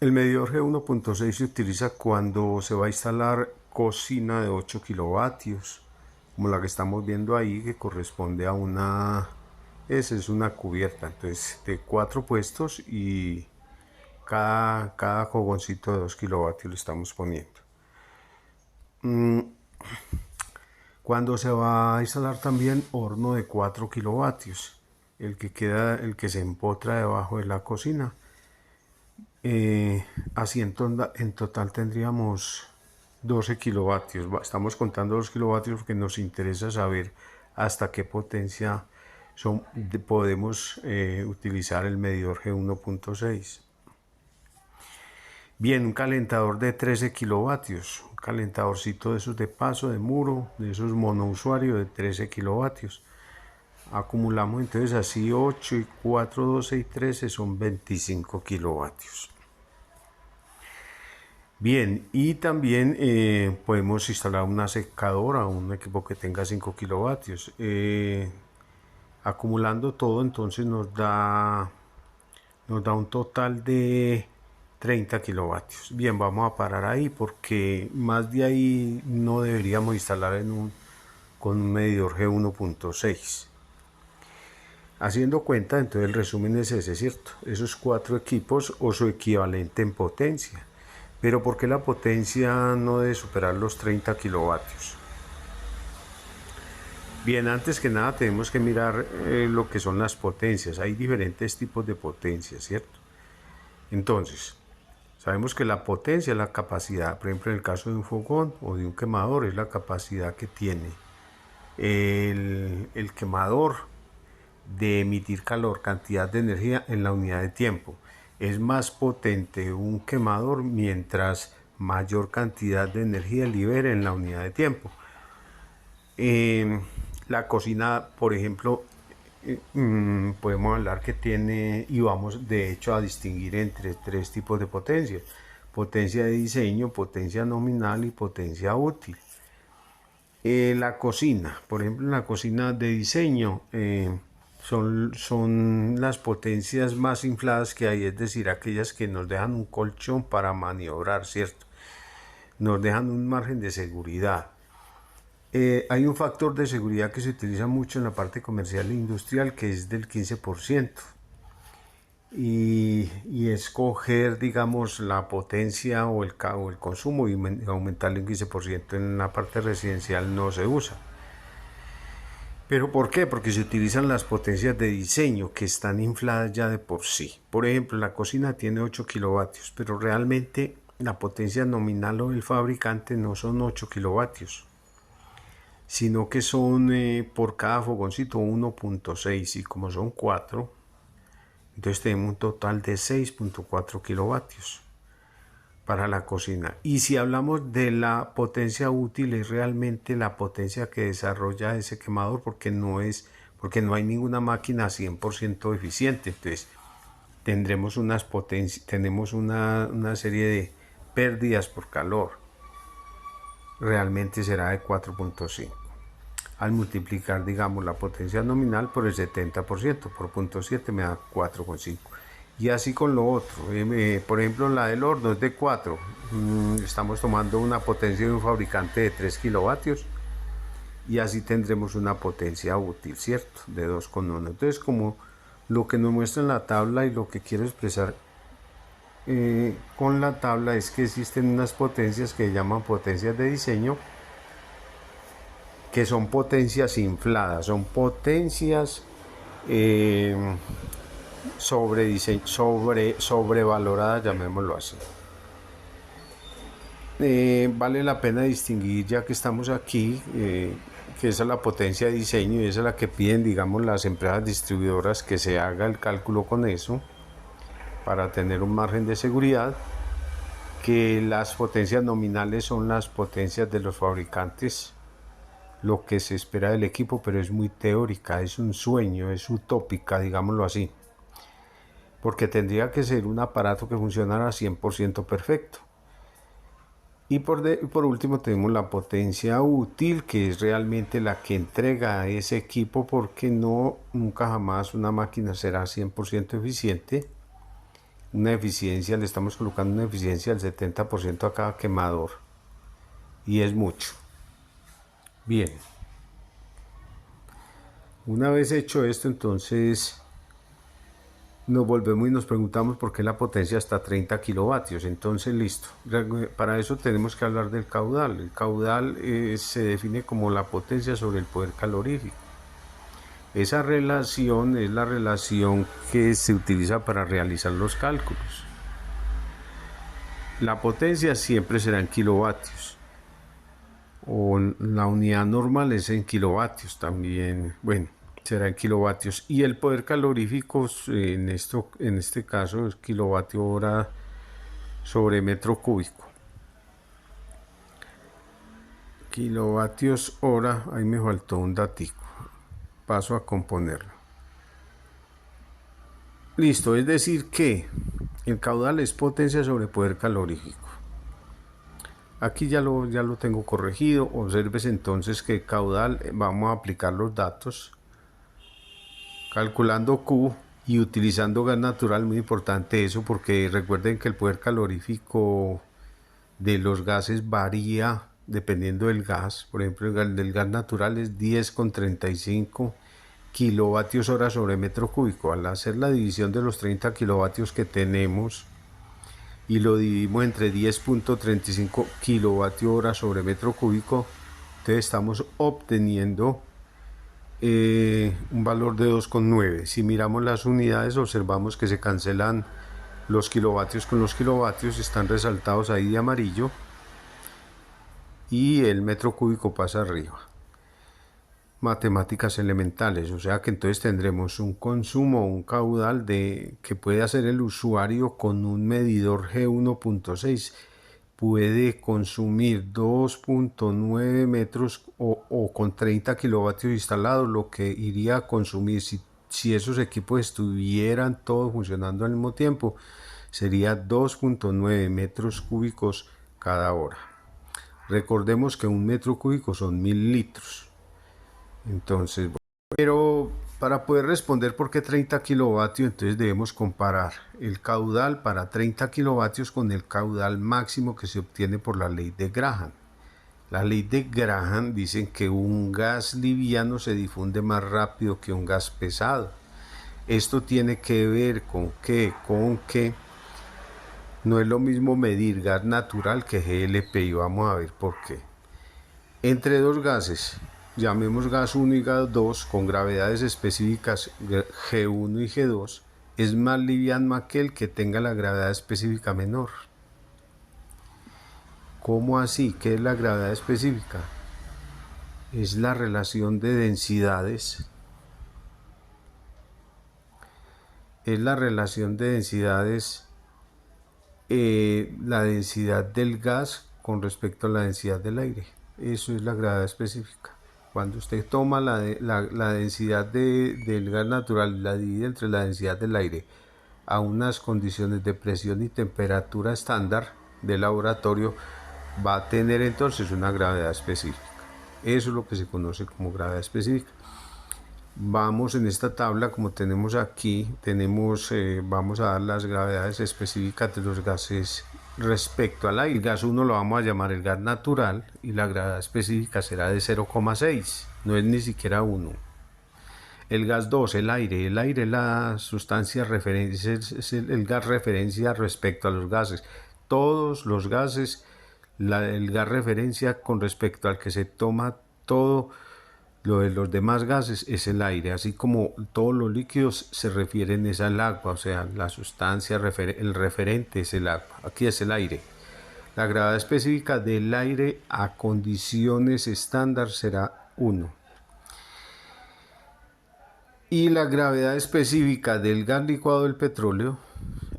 El medidor G1.6 se utiliza cuando se va a instalar cocina de 8 kilovatios, como la que estamos viendo ahí, que corresponde a una... Esa es una cubierta, entonces de 4 puestos y cada fogoncito de 2 kilovatios le estamos poniendo. Cuando se va a instalar también horno de 4 kilovatios, el que se empotra debajo de la cocina. Así en total tendríamos 12 kilovatios. Estamos contando los kilovatios porque nos interesa saber hasta qué potencia podemos utilizar el medidor G1.6. Bien, un calentador de 13 kilovatios, un calentadorcito de esos de paso, de muro, de esos monousuario de 13 kilovatios. Acumulamos entonces así 8 y 4, 12 y 13 son 25 kilovatios. Bien, y también podemos instalar una secadora, un equipo que tenga 5 kilovatios. Acumulando todo, entonces nos da un total de 30 kilovatios. Bien, vamos a parar ahí porque más de ahí no deberíamos instalar con un medidor G1.6. Haciendo cuenta, entonces el resumen es ese, ¿cierto? Esos 4 equipos o su equivalente en potencia. Pero ¿por qué la potencia no debe superar los 30 kilovatios? Bien, antes que nada tenemos que mirar lo que son las potencias. Hay diferentes tipos de potencias, ¿cierto? Entonces, sabemos que la potencia es la capacidad, por ejemplo, en el caso de un fogón o de un quemador, es la capacidad que tiene el quemador de emitir calor, cantidad de energía en la unidad de tiempo. Es más potente un quemador mientras mayor cantidad de energía libere en la unidad de tiempo. La cocina, por ejemplo, podemos hablar que tiene, y vamos de hecho a distinguir entre 3 tipos de potencia: potencia de diseño, potencia nominal y potencia útil. La cocina, por ejemplo, en la cocina de diseño son las potencias más infladas que hay, es decir, aquellas que nos dejan un colchón para maniobrar, ¿cierto? Nos dejan un margen de seguridad. Hay un factor de seguridad que se utiliza mucho en la parte comercial e industrial, que es del 15%. Y escoger, digamos, la potencia o el consumo y aumentarle un 15%. En la parte residencial no se usa. ¿Pero por qué? Porque se utilizan las potencias de diseño que están infladas ya de por sí. Por ejemplo, la cocina tiene 8 kilovatios, pero realmente la potencia nominal o del fabricante no son 8 kilovatios, sino que son por cada fogoncito 1.6, y como son 4, entonces tenemos un total de 6.4 kilovatios para la cocina. Y si hablamos de la potencia útil, es realmente la potencia que desarrolla ese quemador, porque no hay ninguna máquina 100% eficiente. Entonces tenemos una serie de pérdidas por calor. Realmente será de 4.5. Al multiplicar, digamos, la potencia nominal por el 70%, por 0.7 me da 4.5. Y así con lo otro. Por ejemplo, la del horno es de 4. Estamos tomando una potencia de un fabricante de 3 kilovatios. Y así tendremos una potencia útil, ¿cierto? De 2.1. Entonces, como lo que nos muestra en la tabla y lo que quiero expresar con la tabla es que existen unas potencias que se llaman potencias de diseño, que son potencias infladas, son potencias sobrevaloradas, llamémoslo así. Vale la pena distinguir, ya que estamos aquí, que esa es la potencia de diseño y esa es la que piden, digamos, las empresas distribuidoras, que se haga el cálculo con eso para tener un margen de seguridad. Que las potencias nominales son las potencias de los fabricantes, lo que se espera del equipo, pero es muy teórica, es un sueño, es utópica, digámoslo así, porque tendría que ser un aparato que funcionara 100% perfecto. Y por último tenemos la potencia útil, que es realmente la que entrega ese equipo, porque nunca jamás una máquina será 100% eficiente. una eficiencia, le estamos colocando una eficiencia del 70% a cada quemador, y es mucho. Bien, una vez hecho esto, entonces nos volvemos y nos preguntamos por qué la potencia está a 30 kilovatios. Entonces, listo. Para eso tenemos que hablar del caudal. El caudal se define como la potencia sobre el poder calorífico. Esa relación es la relación que se utiliza para realizar los cálculos. La potencia siempre será en kilovatios. O la unidad normal es en kilovatios también. Bueno, será en kilovatios, y el poder calorífico en este caso es kilovatio hora sobre metro cúbico. Kilovatios hora, ahí me faltó un datico, paso a componerlo. Listo, es decir que el caudal es potencia sobre poder calorífico. Aquí ya lo tengo corregido. Observes entonces que caudal, vamos a aplicar los datos calculando Q y utilizando gas natural. Muy importante eso, porque recuerden que el poder calorífico de los gases varía dependiendo del gas. Por ejemplo, el del gas natural es 10,35 kilovatios hora sobre metro cúbico. Al hacer la división de los 30 kilovatios que tenemos y lo dividimos entre 10,35 kilovatios hora sobre metro cúbico, entonces estamos obteniendo un valor de 2,9. Si miramos las unidades, observamos que se cancelan los kilovatios con los kilovatios, están resaltados ahí de amarillo, y el metro cúbico pasa arriba. Matemáticas elementales, o sea que entonces tendremos un consumo, un caudal que puede hacer el usuario con un medidor G1.6. Puede consumir 2,9 metros o con 30 kilovatios instalados, lo que iría a consumir, si esos equipos estuvieran todos funcionando al mismo tiempo, sería 2,9 metros cúbicos cada hora. Recordemos que un metro cúbico son 1000 litros. Entonces, pero para poder responder por qué 30 kilovatios, entonces debemos comparar el caudal para 30 kilovatios con el caudal máximo que se obtiene por la ley de Graham. La ley de Graham dice que un gas liviano se difunde más rápido que un gas pesado. Esto tiene que ver con que no es lo mismo medir gas natural que GLP, y vamos a ver por qué. Entre dos gases, llamemos gas 1 y gas 2, con gravedades específicas G1 y G2, es más liviano aquel que tenga la gravedad específica menor. ¿Cómo así? ¿Qué es la gravedad específica? Es la relación de densidades. Es la relación de densidades, la densidad del gas con respecto a la densidad del aire. Eso es la gravedad específica. Cuando usted toma la densidad del gas natural y la divide entre la densidad del aire a unas condiciones de presión y temperatura estándar de laboratorio, va a tener entonces una gravedad específica. Eso es lo que se conoce como gravedad específica. Vamos en esta tabla, como tenemos aquí, vamos a dar las gravedades específicas de los gases respecto al aire. El gas 1 lo vamos a llamar el gas natural y la gravedad específica será de 0,6, no es ni siquiera 1. El gas 2, el aire es la sustancia referencia, es el gas referencia respecto a los gases. Todos los gases, el gas referencia con respecto al que se toma todo lo de los demás gases es el aire, así como todos los líquidos se refieren es al agua, o sea, la sustancia, el referente es el agua. Aquí es el aire. La gravedad específica del aire a condiciones estándar será 1. Y la gravedad específica del gas licuado del petróleo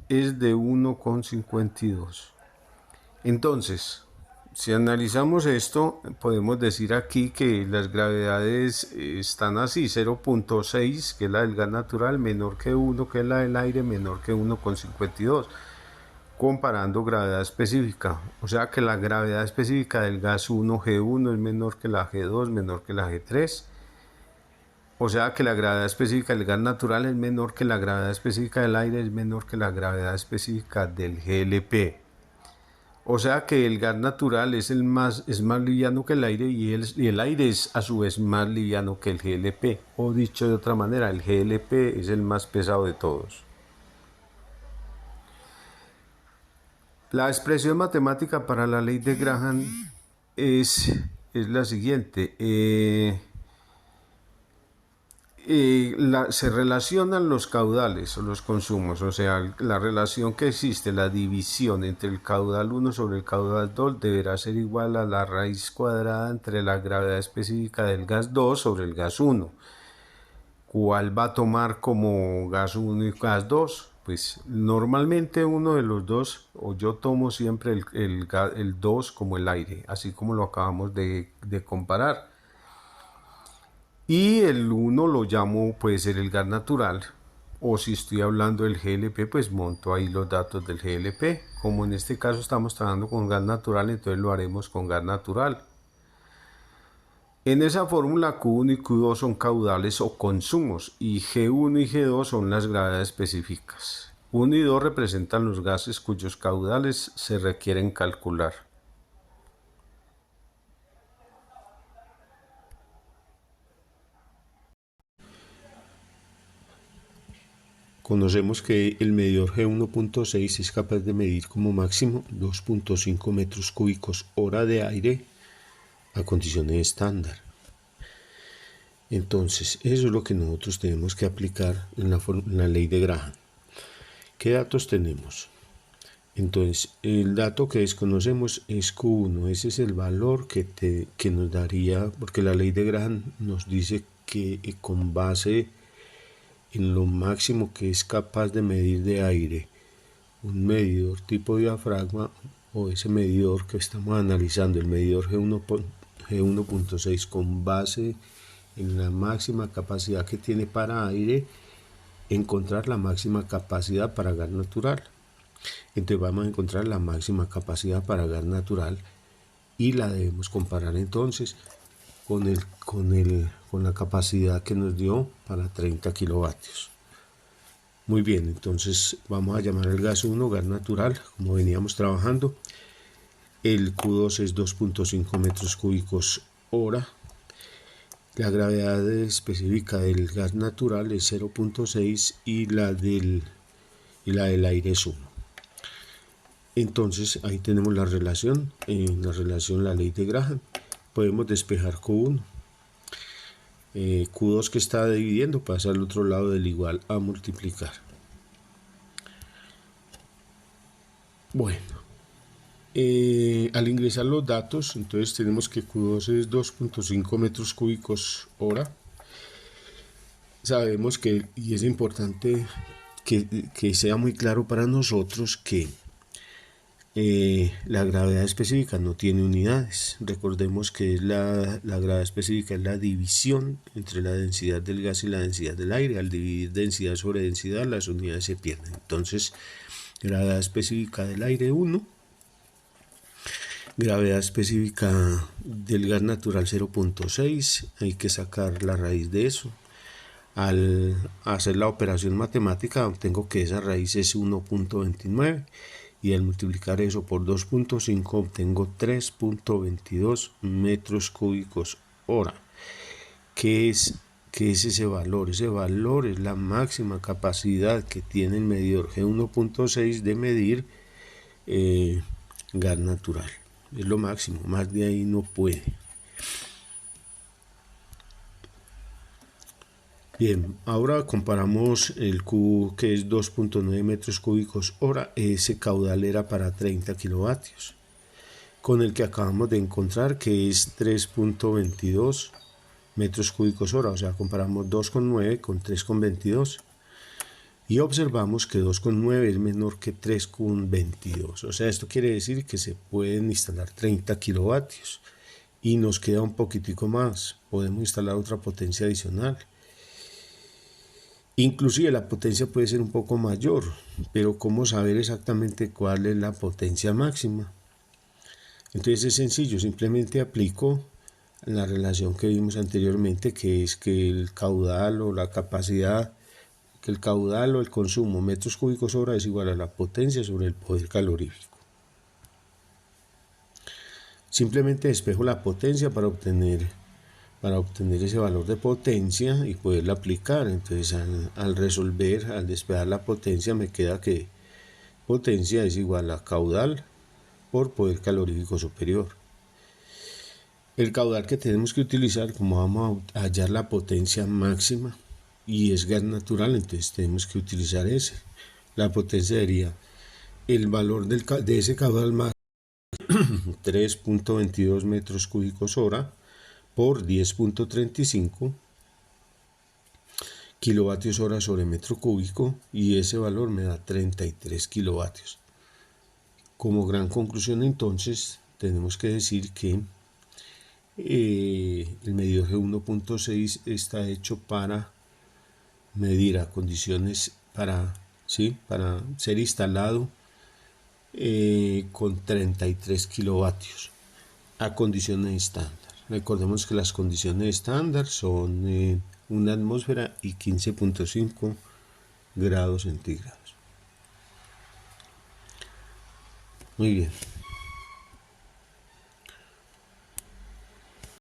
es de 1,52. Entonces, si analizamos esto, podemos decir aquí que las gravedades están así: 0,6, que es la del gas natural, menor que 1, que es la del aire, menor que 1,52, comparando gravedad específica. O sea que la gravedad específica del gas 1, G1, es menor que la G2, menor que la G3. O sea que la gravedad específica del gas natural es menor que la gravedad específica del aire, es menor que la gravedad específica del GLP. O sea que el gas natural es más liviano que el aire y el aire es a su vez más liviano que el GLP. O dicho de otra manera, el GLP es el más pesado de todos. La expresión matemática para la ley de Graham es la siguiente. Se relacionan los caudales o los consumos, o sea, la relación que existe, la división entre el caudal 1 sobre el caudal 2 deberá ser igual a la raíz cuadrada entre la gravedad específica del gas 2 sobre el gas 1. ¿Cuál va a tomar como gas 1 y gas 2? Pues normalmente uno de los dos, o yo tomo siempre el 2 como el aire, así como lo acabamos de comparar. Y el 1 lo llamo, puede ser el gas natural, o si estoy hablando del GLP, pues monto ahí los datos del GLP. Como en este caso estamos trabajando con gas natural, entonces lo haremos con gas natural. En esa fórmula Q1 y Q2 son caudales o consumos y G1 y G2 son las gravedades específicas. 1 y 2 representan los gases cuyos caudales se requieren calcular. Conocemos que el medidor G1.6 es capaz de medir como máximo 2.5 metros cúbicos hora de aire a condiciones estándar. Entonces, eso es lo que nosotros tenemos que aplicar en la ley de Graham. ¿Qué datos tenemos? Entonces, el dato que desconocemos es Q1. Ese es el valor que nos daría, porque la ley de Graham nos dice que con base en lo máximo que es capaz de medir de aire un medidor tipo diafragma, o ese medidor que estamos analizando, el medidor G1.6, con base en la máxima capacidad que tiene para aire, encontrar la máxima capacidad para gas natural. Entonces vamos a encontrar la máxima capacidad para gas natural y la debemos comparar entonces con la capacidad que nos dio para 30 kilovatios. Muy bien, entonces vamos a llamar al gas 1 gas natural, como veníamos trabajando. El Q2 es 2.5 metros cúbicos hora. La gravedad específica del gas natural es 0.6 y la del aire es 1. Entonces ahí tenemos la relación, la ley de Graham. Podemos despejar Q1. Q2 que está dividiendo pasa al otro lado del igual a multiplicar. Bueno, al ingresar los datos, entonces tenemos que Q2 es 2.5 metros cúbicos hora. Sabemos que, y es importante que sea muy claro para nosotros, que la gravedad específica no tiene unidades. Recordemos que la gravedad específica es la división entre la densidad del gas y la densidad del aire. Al dividir densidad sobre densidad, las unidades se pierden. Entonces, gravedad específica del aire 1, gravedad específica del gas natural 0.6, hay que sacar la raíz de eso. Al hacer la operación matemática obtengo que esa raíz es 1.29 y al multiplicar eso por 2.5 obtengo 3.22 metros cúbicos hora. ¿Qué es ese valor? Ese valor es la máxima capacidad que tiene el medidor G1.6 de medir gas natural. Es lo máximo, más de ahí no puede. Bien, ahora comparamos el Q, que es 2.9 metros cúbicos hora, ese caudal era para 30 kilovatios, con el que acabamos de encontrar, que es 3.22 metros cúbicos hora, o sea, comparamos 2.9 con 3.22, y observamos que 2.9 es menor que 3.22, o sea, esto quiere decir que se pueden instalar 30 kilovatios, y nos queda un poquitico más, podemos instalar otra potencia adicional. Inclusive la potencia puede ser un poco mayor, pero ¿cómo saber exactamente cuál es la potencia máxima? Entonces es sencillo, simplemente aplico la relación que vimos anteriormente, que es que el caudal o la capacidad, que el caudal o el consumo metros cúbicos hora es igual a la potencia sobre el poder calorífico. Simplemente despejo la potencia para obtener ese valor de potencia y poderla aplicar. Entonces al resolver, al despejar la potencia, me queda que potencia es igual a caudal por poder calorífico superior. El caudal que tenemos que utilizar, como vamos a hallar la potencia máxima y es gas natural, entonces tenemos que utilizar ese. La potencia sería el valor de ese caudal máximo, 3.22 metros cúbicos hora por 10.35 kilovatios hora sobre metro cúbico, y ese valor me da 33 kilovatios. Como gran conclusión, entonces tenemos que decir que el medidor G1.6 está hecho para medir a condiciones para ser instalado con 33 kilovatios a condiciones estándar. Recordemos que las condiciones estándar son una atmósfera y 15.5 grados centígrados. Muy bien.